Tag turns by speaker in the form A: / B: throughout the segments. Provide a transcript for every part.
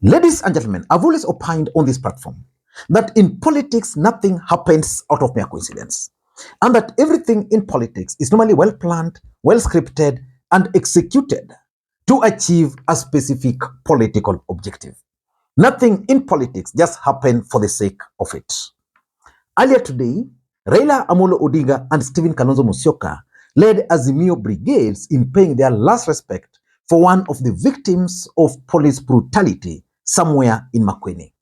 A: Ladies and gentlemen, I've always opined on this platform that in politics, nothing happens out of mere coincidence, and that everything in politics is normally well planned, well scripted, and executed to achieve a specific political objective. Nothing in politics just happened for the sake of it. Earlier today, Raila Odinga and Stephen Kalonzo Musyoka led Azimio brigades in paying their last respect for one of the victims of police brutality somewhere in Makwiny.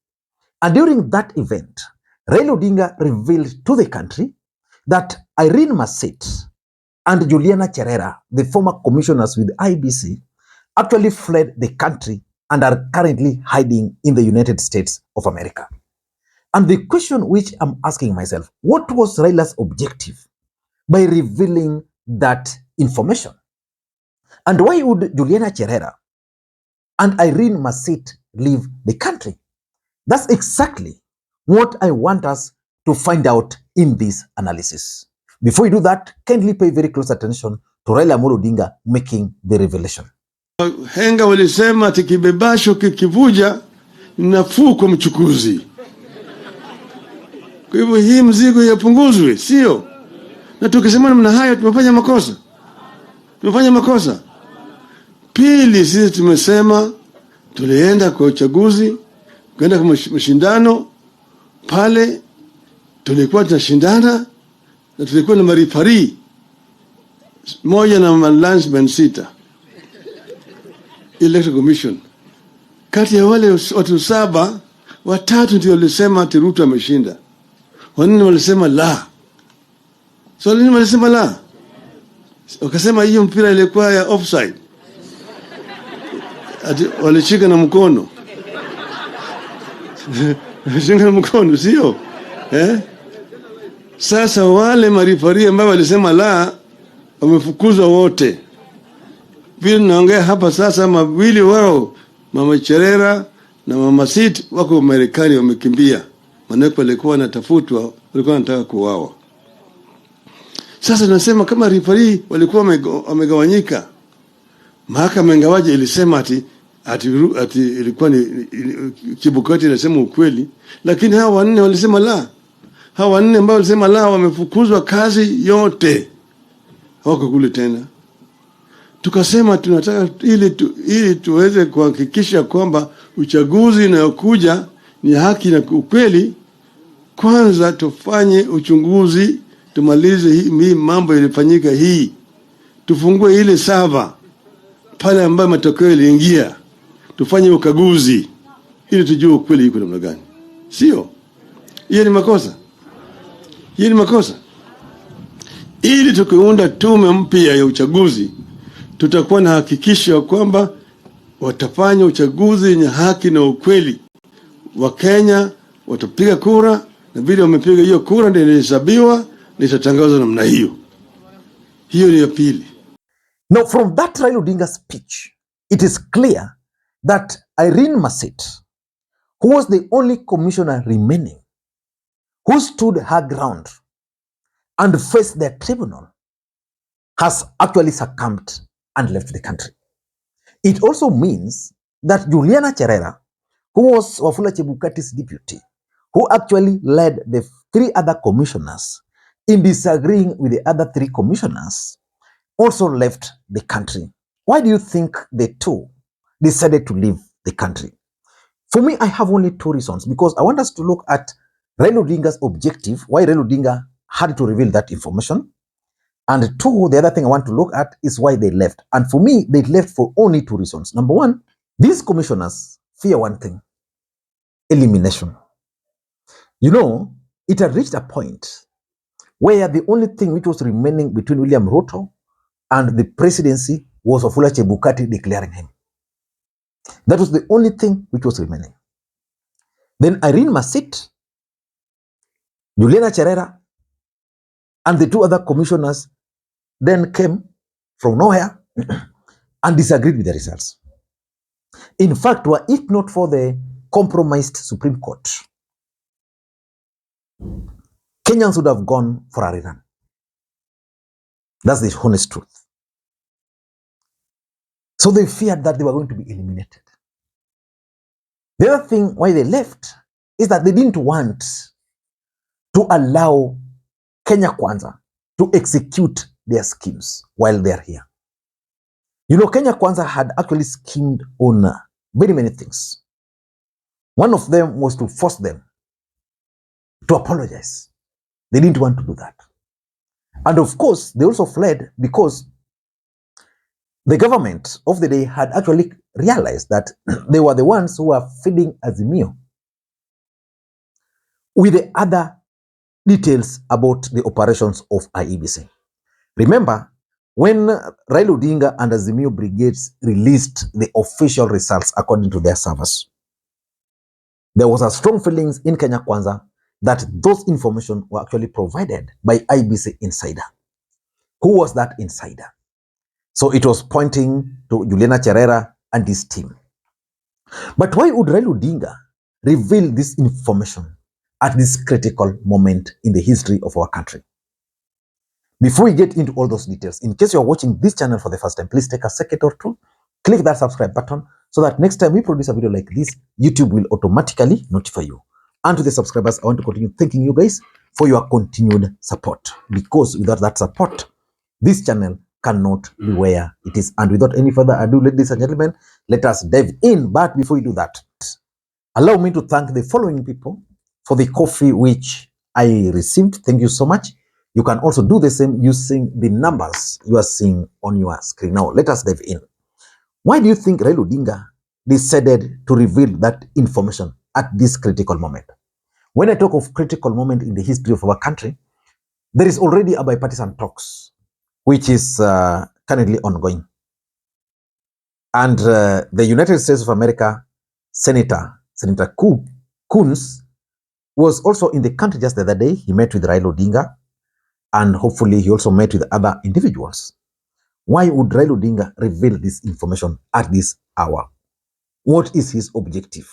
A: And during that event, Raila Odinga revealed to the country that Irene Masit and Juliana Cherera, the former commissioners with IBC, actually fled the country and are currently hiding in the United States of America. And the question which I'm asking myself, what was Raila's objective by revealing that information? And why would Juliana Cherera and Irene Masit leave the country? That's exactly what I want us to find out in this analysis. Before we do that, kindly pay very close attention to Raila Odinga making the revelation.
B: Henga walisema ati kibebasho kikivuja nafuu kwa mchukuzi. Kwa hivyo hii mzigo yapunguzwe, sio? Na tukisema namna hayo tumefanya makosa. Tumefanya makosa. Pili, sisi tumesema tulienda kwa uchaguzi, kwenda kwa mashindano pale, tulikuwa tunashindana na tulikuwa na marifari moja na malansman 6 Electoral Commission. Kati ya wale watu 7, 3 ndio walisema ati Ruto ameshinda. Wanne walisema la. So nini walisema la? Wakasema hiyo mpira ilikuwa ya offside. Ati walishika na mkono. Walishika na mkono, sio? Sasa wale marifari ambao walisema la wamefukuzwa wote. Vile naongea hapa sasa, mawili wao, Mama Cherera na Mama Masit, wako Marekani, wamekimbia. Manake walikuwa wanatafutwa, walikuwa wanataka kuuawa. Sasa nasema kama rifari walikuwa wamegawanyika, mahakama ingawaje ilisema ati ilikuwa ni Chebukati inasema ukweli, lakini hawa wanne walisema la. Hawa wanne ambao walisema la wamefukuzwa kazi yote, hawako kule tena. Tukasema tunataka ili tuweze kuhakikisha kwamba uchaguzi unayokuja ni haki na ukweli, kwanza tufanye uchunguzi, tumalize hii mambo ilifanyika hii. Tufungue ile server pale ambayo matokeo yaliingia. Tufanye ukaguzi ili tujue ukweli iko namna gani. Sio? Hiyo ni makosa. Hiyo ni makosa. Ili tukiunda tume mpya ya uchaguzi, tutakuwa na hakikisho kwamba watafanya uchaguzi wenye haki na ukweli. Wakenya watapiga kura, na vile wamepiga hiyo kura ndio inahesabiwa, itatangazwa namna hiyo. Hiyo ni ya pili.
A: Now, from that Raila Odinga speech, it is clear that Irene Masit, who was the only commissioner remaining, who stood her ground and faced the tribunal, has actually succumbed and left the country. It also means that Juliana Cherera, who was Wafula Chebukati's deputy, who actually led the 3 other commissioners in disagreeing with the other 3 commissioners, also left the country. Why do you think the 2 decided to leave the country? For me, I have only 2 reasons, because I want us to look at Raila Odinga's objective, why Raila Odinga had to reveal that information. And 2, the other thing I want to look at is why they left. And for me, they left for only 2 reasons. Number 1, these commissioners fear one thing: elimination. You know, it had reached a point where the only thing which was remaining between William Ruto and the presidency was Wafula Chebukati declaring him. That was the only thing which was remaining. Then Irene Masit, Juliana Cherera, and the 2 other commissioners then came from nowhere and disagreed with the results. In fact, were it not for the compromised Supreme Court, Kenyans would have gone for a rerun. That's the honest truth. So they feared that they were going to be eliminated. The other thing why they left is that they didn't want to allow Kenya Kwanza to execute their schemes while they're here. You know, Kenya Kwanza had actually schemed on very many things. One of them was to force them to apologize. They didn't want to do that. And of course, they also fled because the government of the day had actually realized that they were the ones who were feeding Azimio with the other details about the operations of IEBC. Remember, when Raila Odinga and Azimio brigades released the official results according to their servers, there was a strong feelings in Kenya Kwanza that those information were actually provided by IEBC insider. Who was that insider? So it was pointing to Juliana Cherera and his team. But why would Raila Odinga reveal this information at this critical moment in the history of our country? Before we get into all those details, in case you're watching this channel for the first time, please take a second or two, click that subscribe button so that next time we produce a video like this, YouTube will automatically notify you. And to the subscribers, I want to continue thanking you guys for your continued support, because without that support, this channel cannot be where it is. And without any further ado, ladies and gentlemen, let us dive in. But before we do that, allow me to thank the following people for the coffee which I received. Thank you so much. You can also do the same using the numbers you are seeing on your screen. Now, let us dive in. Why do you think Raila Odinga decided to reveal that information at this critical moment? When I talk of critical moment in the history of our country, there is already a bipartisan talks, which is currently ongoing. And the United States of America Senator Coons was also in the country just the other day. He met with Raila Odinga, and hopefully he also met with other individuals. Why would Raila Odinga reveal this information at this hour? What is his objective?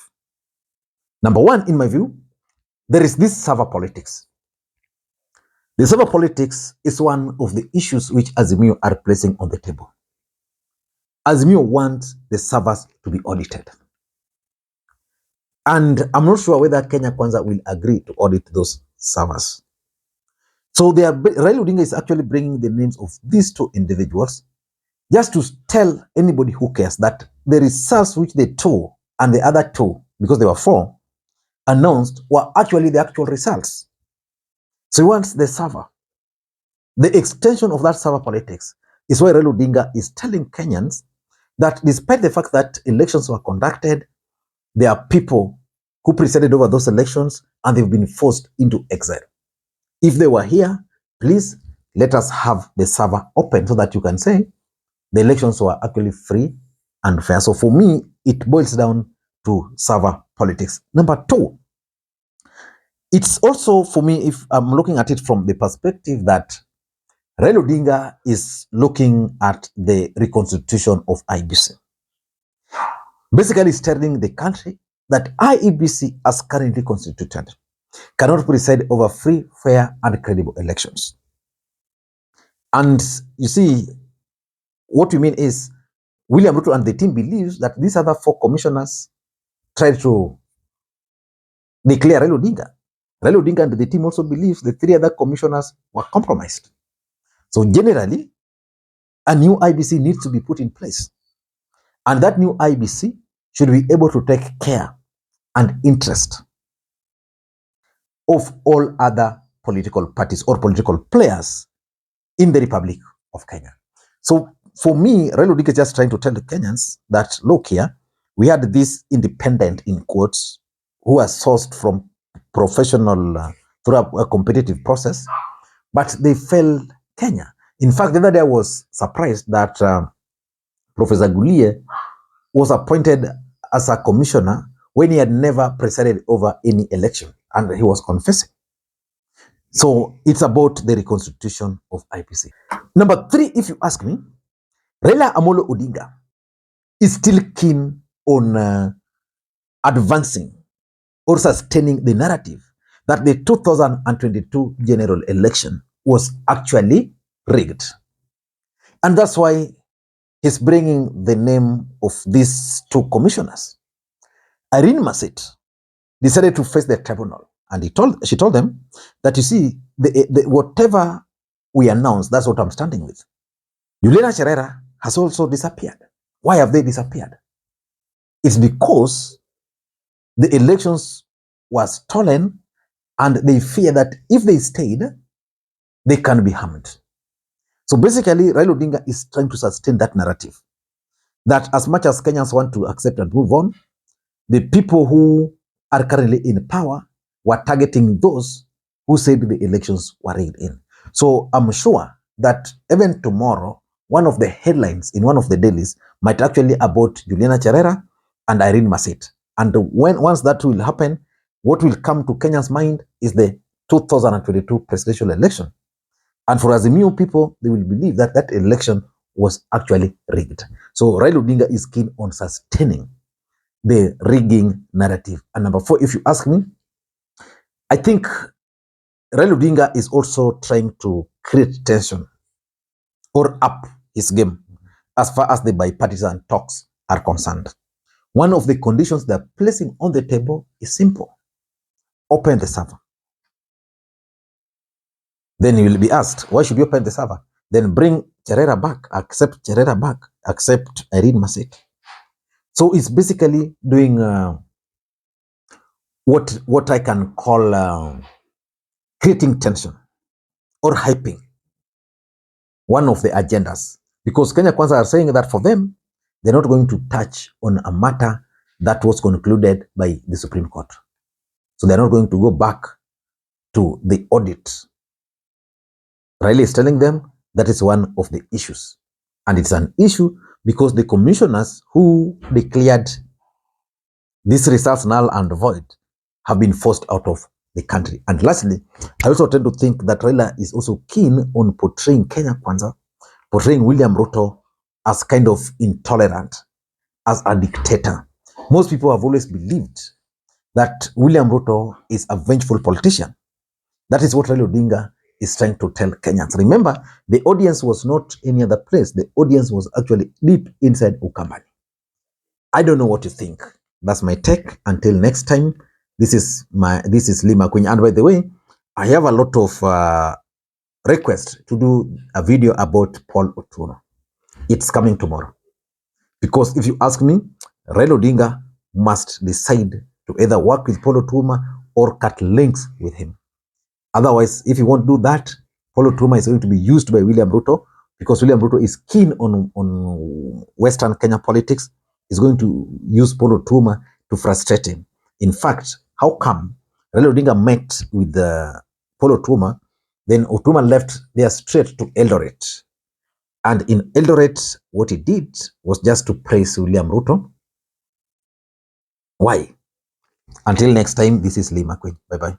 A: Number one, in my view, there is this server politics. The server politics is one of the issues which Azimio are placing on the table. Azimio wants the servers to be audited. And I'm not sure whether Kenya Kwanza will agree to audit those servers. So Raila Odinga is actually bringing the names of these two individuals just to tell anybody who cares that the results which they two and the other two, because there were four, announced were actually the actual results. So he wants the server. The extension of that server politics is why Raila Odinga is telling Kenyans that despite the fact that elections were conducted, there are people who presided over those elections and they've been forced into exile. If they were here, please let us have the server open so that you can say the elections were actually free and fair. So for me, it boils down to server politics. Number two, it's also for me, if I'm looking at it from the perspective that Raila Odinga is looking at the reconstitution of IEBC. Basically, it's telling the country that IEBC, as currently constituted, cannot preside over free, fair, and credible elections. And you see, what we mean is William Ruto and the team believes that these other four commissioners tried to declare Raila Odinga. Raila Odinga and the team also believes the three other commissioners were compromised. So generally, a new IEBC needs to be put in place. And that new IEBC should be able to take care and interest of all other political parties or political players in the Republic of Kenya. So for me, Raila Odinga is just trying to tell the Kenyans that, look here, we had this independent, in quotes, who are sourced from professional, through a competitive process, but they failed Kenya. In fact, the other day I was surprised that Professor Gulie was appointed as a commissioner when he had never presided over any election, and he was confessing. So it's about the reconstitution of IEBC. Number three, if you ask me, Raila Amolo Odinga is still keen on advancing or sustaining the narrative that the 2022 general election was actually rigged. And that's why he's bringing the name of these two commissioners. Irene Masit decided to face the tribunal, and she told them that, you see, whatever we announce, that's what I'm standing with. Juliana Cherera has also disappeared. Why have they disappeared? It's because the elections was stolen, and they fear that if they stayed, they can be harmed. So basically, Raila Odinga is trying to sustain that narrative that as much as Kenyans want to accept and move on, the people who are currently in power were targeting those who said the elections were rigged in. So I'm sure that even tomorrow, one of the headlines in one of the dailies might actually about Juliana Cherera and Irene Masit. And once that will happen, what will come to Kenya's mind is the 2022 presidential election. And for Azimio people, they will believe that that election was actually rigged. So Raila Odinga is keen on sustaining the rigging narrative. And number 4, if you ask me, I think Raila Odinga is also trying to create tension or up his game as far as the bipartisan talks are concerned. One of the conditions they're placing on the table is simple: open the server. Then you will be asked, why should you open the server? Then bring Cherera back, accept Cherera back, accept Irene Masit. So it's basically doing what I can call creating tension or hyping one of the agendas. Because Kenya Kwanza are saying that for them, they're not going to touch on a matter that was concluded by the Supreme Court. So they're not going to go back to the audit. Raila is telling them that is one of the issues. And it's an issue because the commissioners who declared these results null and void have been forced out of the country. And lastly, I also tend to think that Raila is also keen on portraying Kenya Kwanza, portraying William Ruto as kind of intolerant, as a dictator. Most people have always believed that William Ruto is a vengeful politician. That is what Raila Odinga is trying to tell Kenyans. Remember, the audience was not any other place. The audience was actually deep inside Ukambani. I don't know what you think. That's my take. Until next time, this is Makwiny. And by the way, I have a lot of requests to do a video about Paul Otuoma. It's coming tomorrow. Because if you ask me, Raila Odinga must decide to either work with Paul Otuoma or cut links with him. Otherwise, if you won't do that, Paul Otuoma is going to be used by William Ruto, because William Ruto is keen on Western Kenya politics. Is going to use Paul Otuoma to frustrate him. In fact, how come Raila Odinga met with Paul Otuoma, then Otuoma left there straight to Eldoret? And in Eldoret, what he did was just to praise William Ruto. Why? Until next time, this is Makwiny. Bye-bye.